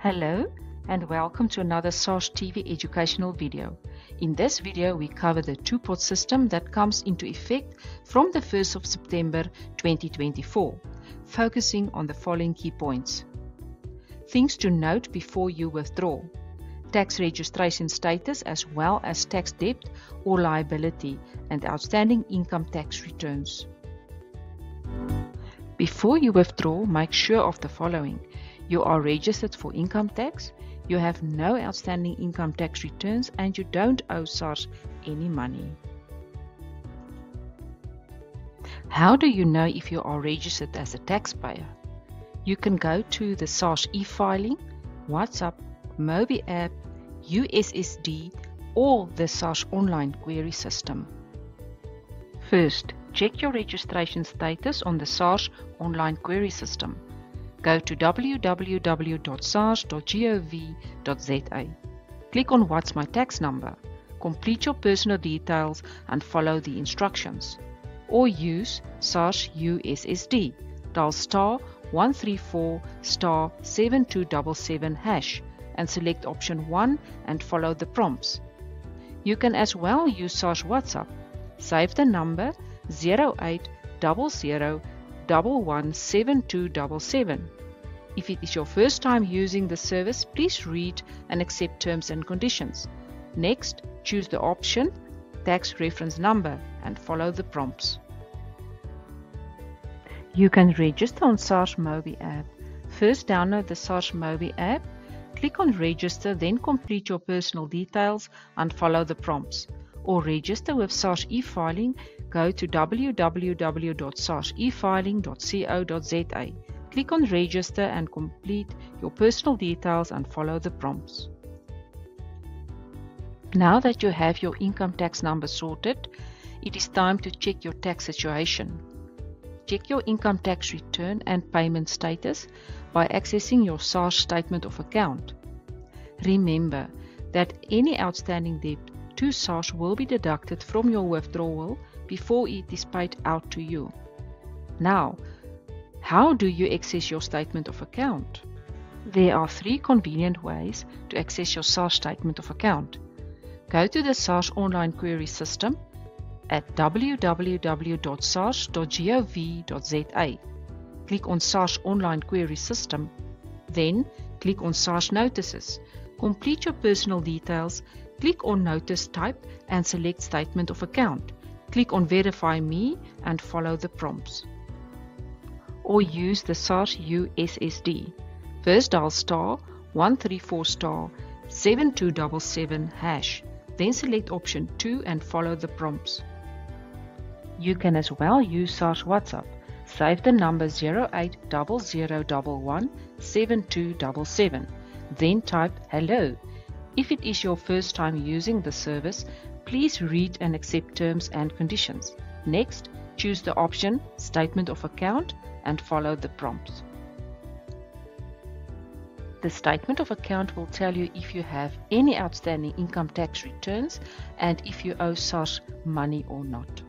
Hello and welcome to another SARS TV educational video. In this video we cover the two-pot system that comes into effect from the 1st of September 2024, focusing on the following key points. Things to note before you withdraw: tax registration status as well as tax debt or liability and outstanding income tax returns. Before you withdraw, make sure of the following. You are registered for income tax, you have no outstanding income tax returns, and you don't owe SARS any money. How do you know if you are registered as a taxpayer? You can go to the SARS e-filing, WhatsApp, Mobi app, USSD, or the SARS online query system. First, check your registration status on the SARS online query system. Go to www.sars.gov.za. Click on What's My Tax Number. Complete your personal details and follow the instructions. Or use SARS USSD. Dial *134*7277# and select option 1 and follow the prompts. You can as well use SARS WhatsApp. Save the number 0800117277. If it is your first time using the service, please read and accept terms and conditions. Next, choose the option Tax Reference Number and follow the prompts. You can register on SARS Mobi app. First, download the SARS Mobi app, click on Register, then complete your personal details and follow the prompts. Or register with SARS e-filing, go to www.sarsefiling.co.za. Click on Register and complete your personal details and follow the prompts. Now that you have your income tax number sorted, it is time to check your tax situation. Check your income tax return and payment status by accessing your SARS statement of account. Remember that any outstanding debt to SARS will be deducted from your withdrawal before it is paid out to you. Now, how do you access your statement of account? There are 3 convenient ways to access your SARS statement of account. Go to the SARS online query system at www.sars.gov.za. Click on SARS online query system, then click on SARS notices. Complete your personal details, click on notice type and select statement of account. Click on verify me and follow the prompts. Or use the SARS USSD. First dial *134*7277#, then select option 2 and follow the prompts. You can as well use SARS WhatsApp. Save the number 0800117277, then type hello. If it is your first time using the service, please read and accept terms and conditions. Next, choose the option Statement of Account and follow the prompts. The statement of account will tell you if you have any outstanding income tax returns and if you owe SARS money or not.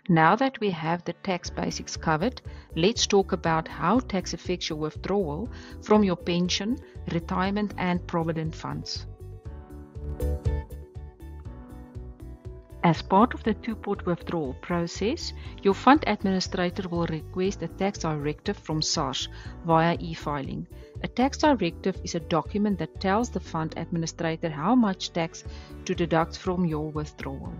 Now that we have the tax basics covered, let's talk about how tax affects your withdrawal from your pension, retirement and provident funds. As part of the two-pot withdrawal process, your fund administrator will request a tax directive from SARS via e-filing. A tax directive is a document that tells the fund administrator how much tax to deduct from your withdrawal.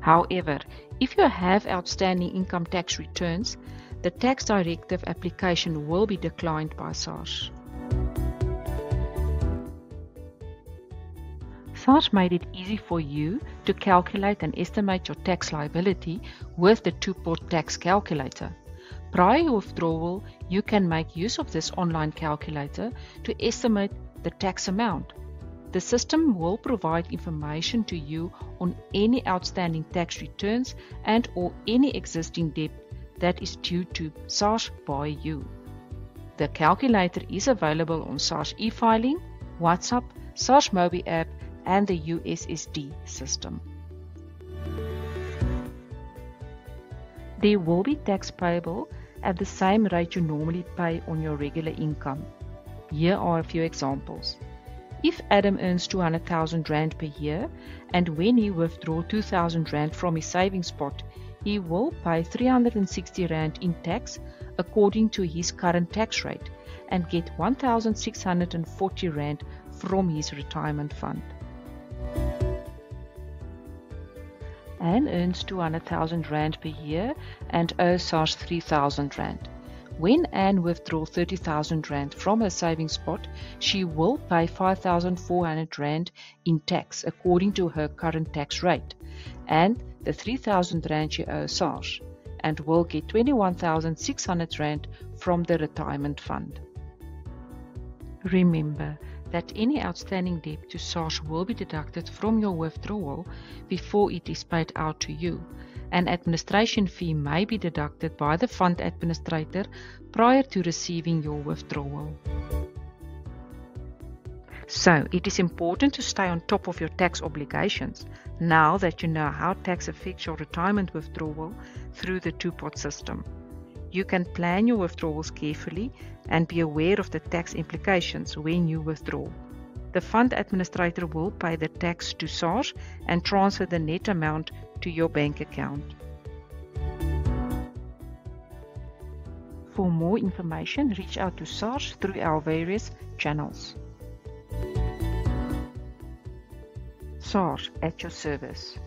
However, if you have outstanding income tax returns, the tax directive application will be declined by SARS. SARS made it easy for you to calculate and estimate your tax liability with the two-pot tax calculator. Prior to withdrawal, you can make use of this online calculator to estimate the tax amount. The system will provide information to you on any outstanding tax returns and/or any existing debt that is due to SARS by you. The calculator is available on SARS e-filing, WhatsApp, SARS Mobi app, and the USSD system. There will be tax payable at the same rate you normally pay on your regular income. Here are a few examples. If Adam earns 200,000 Rand per year, and when he withdraws 2,000 Rand from his savings pot, he will pay 360 Rand in tax according to his current tax rate and get 1,640 Rand from his retirement fund. Anne earns 200,000 Rand per year and owes SARS 3,000 Rand. When Anne withdraws 30,000 Rand from her savings pot, she will pay 5,400 Rand in tax according to her current tax rate and the 3,000 Rand she owes SARS, and will get 21,600 Rand from the retirement fund. Remember that any outstanding debt to SARS will be deducted from your withdrawal before it is paid out to you. An administration fee may be deducted by the fund administrator prior to receiving your withdrawal. So, it is important to stay on top of your tax obligations now that you know how tax affects your retirement withdrawal through the two-pot system. You can plan your withdrawals carefully and be aware of the tax implications when you withdraw. The fund administrator will pay the tax to SARS and transfer the net amount to your bank account. For more information, reach out to SARS through our various channels. SARS at your service.